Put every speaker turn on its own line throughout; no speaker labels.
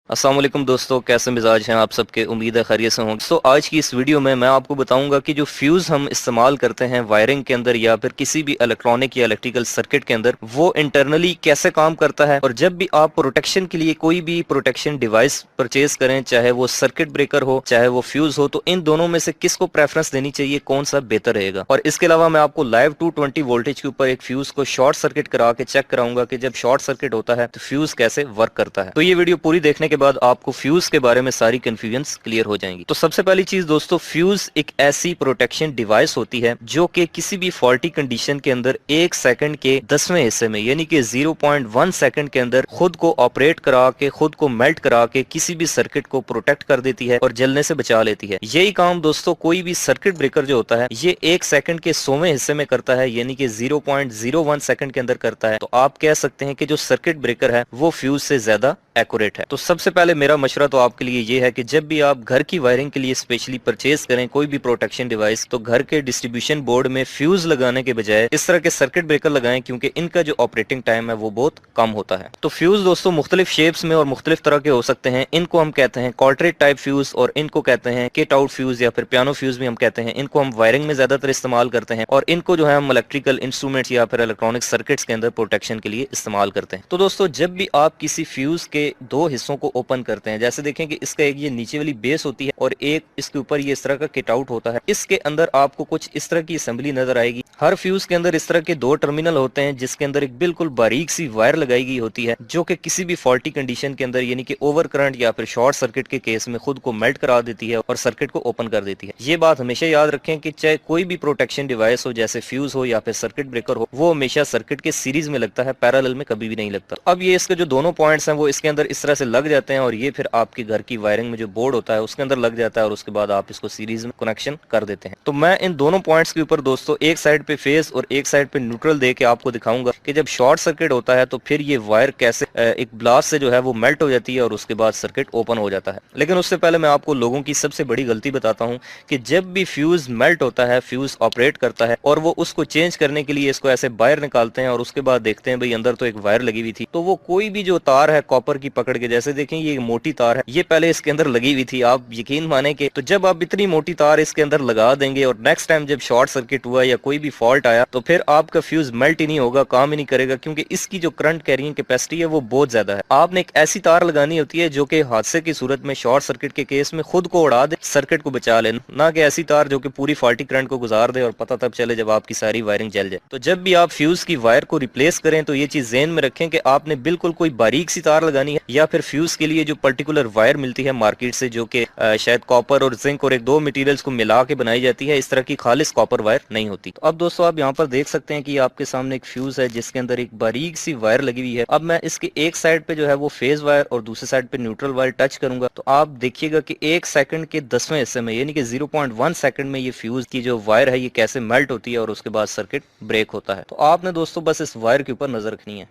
अस्सलाम वालेकुम दोस्तों, कैसे मिजाज हैं आप सबके। उम्मीद है खैरियत से होंगे। तो आज की इस वीडियो में मैं आपको बताऊंगा कि जो फ्यूज़ हम इस्तेमाल करते हैं वायरिंग के अंदर या फिर किसी भी इलेक्ट्रॉनिक या इलेक्ट्रिकल सर्किट के अंदर, वो इंटरनली कैसे काम करता है। और जब भी आप प्रोटेक्शन के लिए कोई भी प्रोटेक्शन डिवाइस परचेज करें, चाहे वो सर्किट ब्रेकर हो चाहे वो फ्यूज हो, तो इन दोनों में से किसको प्रेफरेंस देनी चाहिए, कौन सा बेहतर रहेगा। और इसके अलावा मैं आपको लाइव 220 वोल्टेज के ऊपर एक फ्यूज को शॉर्ट सर्किट करा के चेक कराऊंगा कि जब शॉर्ट सर्किट होता है तो फ्यूज कैसे वर्क करता है। तो ये वीडियो पूरी देखने के बाद आपको फ्यूज के बारे में सारी कंफ्यूजन्स क्लियर हो जाएंगी। तो सबसे पहली चीज दोस्तों, फ्यूज एक ऐसी प्रोटेक्शन डिवाइस होती है जो कि किसी भी फॉल्टी कंडीशन के अंदर 1 सेकंड के 10वें हिस्से में यानी कि 0.1 सेकंड के अंदर खुद को ऑपरेट करा के, खुद को मेल्ट करा के किसी भी सर्किट को प्रोटेक्ट कर देती है और जलने से बचा लेती है। यही काम दोस्तों कोई भी सर्किट ब्रेकर जो होता है ये 1 सेकंड के 100वें हिस्से में करता है, यानी कि 0.01 सेकंड के अंदर करता है। तो आप कह सकते हैं कि जो सर्किट ब्रेकर है वो फ्यूज से ज्यादा एक्यूरेट है। तो सबसे पहले मेरा मशवरा तो आपके लिए ये है कि जब भी आप घर की वायरिंग के लिए स्पेशली परचेज करें कोई भी प्रोटेक्शन डिवाइस, तो घर के डिस्ट्रीब्यूशन बोर्ड में फ्यूज लगाने के बजाय इस तरह के सर्किट ब्रेकर लगाएं, क्योंकि इनका जो ऑपरेटिंग टाइम है वो बहुत कम होता है। तो फ्यूज दोस्तों मुख्तलिफ शेप्स में और मुख्तलिफ तरह के हो सकते हैं। इनको हम कहते हैं क्वाड्रेट टाइप फ्यूज और इनको कहते हैं किट आउट फ्यूज या फिर पियानो फ्यूज भी हम कहते हैं। इनको हम वायरिंग में ज्यादातर इस्तेमाल करते हैं और इनको जो है हम इलेक्ट्रिकल इंस्ट्रूमेंट्स या फिर इलेक्ट्रॉनिक सर्किट्स के अंदर प्रोटेक्शन के लिए इस्तेमाल करते हैं। तो दोस्तों जब भी आप किसी फ्यूज के दो हिस्सों को ओपन करते हैं, जैसे देखें कि इसका एक ये नीचे वाली बेस होती है और एक इसके ऊपर ये इस तरह का किट आउट होता है। इसके अंदर आपको कुछ इस तरह की असेंबली नजर आएगी। हर फ्यूज के अंदर इस तरह के दो टर्मिनल होते हैं जिसके अंदर एक बिल्कुल बारीक सी वायर लगाई गई होती है जो कि किसी भी फॉल्टी कंडीशन के अंदर यानी कि ओवर करंट या फिर शॉर्ट सर्किट के केस में खुद को मेल्ट करा देती है और सर्किट को ओपन कर देती है। ये बात हमेशा याद रखें कि चाहे कोई भी प्रोटेक्शन डिवाइस हो, जैसे फ्यूज हो या फिर सर्किट ब्रेकर हो, वो हमेशा सर्किट के सीरीज में लगता है, पैरेलल में कभी भी नहीं लगता। अब ये इसके जो दोनों पॉइंट्स हैं वो इसके अंदर इस तरह से लग जाते हैं और ये फिर आपके घर की वायरिंग में जो बोर्ड होता है उसके अंदर लग जाता है और उसके बाद आप इसको सीरीज में कनेक्शन कर देते हैं। तो मैं इन दोनों पॉइंट्स के ऊपर दोस्तों एक साइड पे फेस और एक साइड पे न्यूट्रल दे के आपको दिखाऊंगा कि जब शॉर्ट सर्किट होता है तो फिर ये वायर कैसे एक ब्लास्ट से जो है वो मेल्ट हो जाती है और उसके बाद सर्किट ओपन हो जाता है। लेकिन उससे पहले मैं आपको लोगों की सबसे बड़ी गलती बताता हूँ कि जब भी फ्यूज मेल्ट होता है, फ्यूज ऑपरेट करता है और वो उसको चेंज करने के लिए इसको ऐसे बाहर निकालते हैं और उसके बाद देखते हैं भाई अंदर तो एक वायर लगी हुई थी, तो वो कोई भी जो तार है कॉपर की पकड़ के, जैसे देखें ये मोटी तार है, ये पहले इसके अंदर लगी हुई थी। आप यकीन माने कि तो जब आप इतनी मोटी तार इसके अंदर लगा देंगे और नेक्स्ट टाइम जब शॉर्ट सर्किट हुआ या कोई भी फॉल्ट आया तो फिर आपका फ्यूज मेल्ट ही नहीं होगा, काम ही नहीं करेगा, क्योंकि इसकी जो करंट कैरिंग कैपेसिटी है वो बहुत ज्यादा है। आपने एक ऐसी तार लगानी होती है जो कि हादसे की सूरत में, शॉर्ट सर्किट के केस में खुद को उड़ा दे, सर्किट को बचा ले, ना कि ऐसी तार जो कि पूरी फॉल्टी करंट को गुजार दे और पता तब चले जब आपकी सारी वायरिंग जल जाए। तो जब भी आप फ्यूज की वायर को रिप्लेस करें तो ये चीज ज़हन में रखें कि आपने बिल्कुल कोई बारीक सी तार लगानी है या फिर फ्यूज के लिए जो पर्टिकुलर वायर मिलती है मार्केट से जो कि शायद कॉपर और जिंक और एक दो मटेरियल्स को मिला के बनाई जाती है, इस तरह की खालिस कॉपर वायर नहीं होती। तो अब दोस्तों आप यहाँ पर देख सकते हैं कि आपके सामने एक फ्यूज है जिसके अंदर एक बारीक सी वायर लगी हुई है। अब मैं इसके एक साइड पे जो है वो फेज वायर और दूसरी साइड पे न्यूट्रल वायर टच करूंगा तो आप देखिएगा कि 1 सेकंड के 10वें हिस्से में यानी कि 0.1 सेकंड में ये फ्यूज की जो वायर है ये कैसे मेल्ट होती है और उसके बाद सर्किट ब्रेक होता है। तो आपने दोस्तों बस इस वायर के ऊपर नजर रखनी है।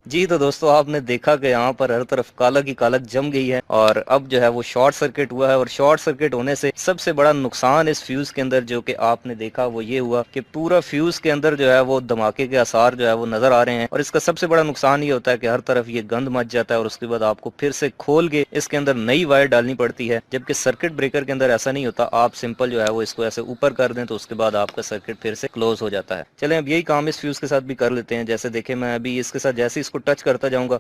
जी तो दोस्तों आपने देखा कि यहाँ पर हर तरफ कालक ही कालक जम गई है और अब जो है वो शॉर्ट सर्किट हुआ है। और शॉर्ट सर्किट होने से सबसे बड़ा नुकसान इस फ्यूज के अंदर जो कि आपने देखा वो ये हुआ कि पूरा फ्यूज के अंदर जो है वो धमाके के आसार जो है वो नजर आ रहे हैं। और इसका सबसे बड़ा नुकसान ये होता है कि हर तरफ ये गंद मच जाता है और उसके बाद आपको फिर से खोल के इसके अंदर नई वायर डालनी पड़ती है, जबकि सर्किट ब्रेकर के अंदर ऐसा नहीं होता। आप सिंपल जो है वो इसको ऐसे ऊपर कर दें तो उसके बाद आपका सर्किट फिर से क्लोज हो जाता है। चलें अब यही काम इस फ्यूज के साथ भी कर लेते हैं। जैसे देखें मैं अभी इसके साथ जैसे इसको टच करता जाऊंगा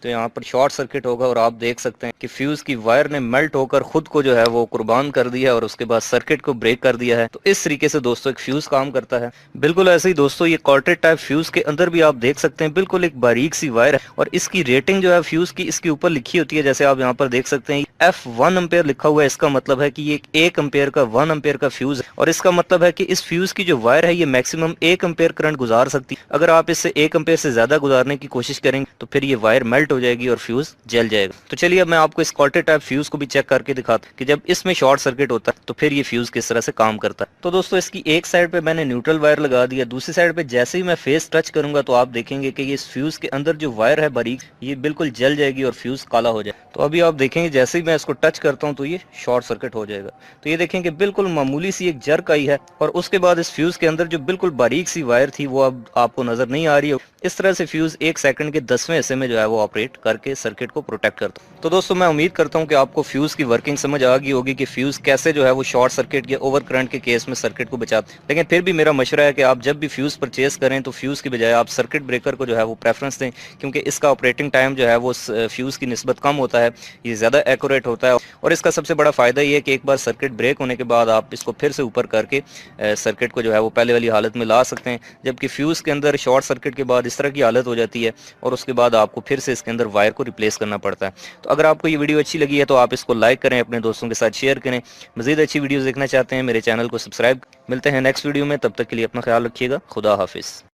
तो यहाँ पर शॉर्ट सर्किट होगा और आप देख सकते हैं कि फ्यूज की वायर ने मेल्ट होकर खुद को जो है वो कुर्बान कर दिया और उसके बाद सर्किट को ब्रेक कर दिया है। तो इस तरीके से दोस्तों एक फ्यूज काम करता है। बिल्कुल ऐसे ही दोस्तों ये क्वार्टेट टाइप फ्यूज के अंदर भी आप देख सकते हैं बिल्कुल एक बारीक सी वायर है और इसकी रेटिंग जो है फ्यूज की इसके ऊपर लिखी होती है। जैसे आप यहाँ पर देख सकते हैं F1 एम्पेयर लिखा हुआ है, इसका मतलब है कि ये 1 एम्पेयर का 1 एम्पेयर का फ्यूज है और इसका मतलब है कि इस फ्यूज की जो वायर है ये मैक्सिमम 1 एम्पेयर करंट गुजार सकती है। अगर आप इससे 1 एम्पेयर से ज्यादा गुजारने की कोशिश करेंगे तो फिर ये वायर मेल्ट हो जाएगी और फ्यूज जल जाएगा। तो चलिए अब मैं आपको इस क्वार्टर टाइप फ्यूज को भी चेक करके दिखाता हूं कि जब इसमें शॉर्ट सर्किट होता है तो फिर ये फ्यूज किस तरह से काम करता है। तो दोस्तों इसकी एक साइड पे मैंने न्यूट्रल वायर लगा दिया, दूसरी साइड पे जैसे ही मैं फेस टच करूंगा तो आप देखेंगे कि ये इस फ्यूज के अंदर जो वायर है बारीक ये बिल्कुल जल जाएगी और फ्यूज काला हो जाए। तो अभी आप देखेंगे जैसे ही मैं इसको टच करता हूं तो ये शॉर्ट सर्किट हो जाएगा। तो ये देखेंगे बिल्कुल मामूली सी एक जर्क आई है और उसके बाद इस फ्यूज के अंदर जो बिल्कुल बारीक सी वायर थी वो अब आपको नजर नहीं आ रही है, इस तरह से फ्यूज 1 सेकंड के 10वें हिस्से में जो है वो ऑपरेट करके सर्किट को प्रोटेक्ट करता है। तो दोस्तों मैं उम्मीद करता हूँ कि आपको फ्यूज की वर्किंग समझ आ गई होगी कि फ्यूज कैसे जो है वो शॉर्ट सर्किट या ओवर करंट के केस में सर्किट को बचाते हैं। लेकिन फिर भी मेरा मशवरा है कि आप जब भी फ्यूज परचेज करें तो फ्यूज की बजाय आप सर्किट ब्रेकर को जो है वो प्रेफरेंस दें, क्योंकि इसका ऑपरेटिंग टाइम जो है वो फ्यूज की निस्बत कम होता है, ये ज्यादा एक्यूरेट होता है। और इसका सबसे बड़ा फायदा ये है कि एक बार सर्किट ब्रेक होने के बाद आप इसको फिर से ऊपर करके सर्किट को जो है वो पहले वाली हालत में ला सकते हैं। जबकि फ्यूज के अंदर शॉर्ट सर्किट के बाद इस तरह की हालत हो जाती है और उसके बाद आपको फिर से इसके अंदर वायर को रिप्लेस करना पड़ता है। तो अगर आपको ये वीडियो अच्छी लगी है तो आप इसको लाइक करें, अपने दोस्तों के साथ शेयर करें। मजीद अच्छी वीडियोस देखना चाहते हैं मेरे चैनल को सब्सक्राइब। मिलते हैं नेक्स्ट वीडियो में, तब तक के लिए अपना ख्याल रखिएगा। खुदा हाफिज।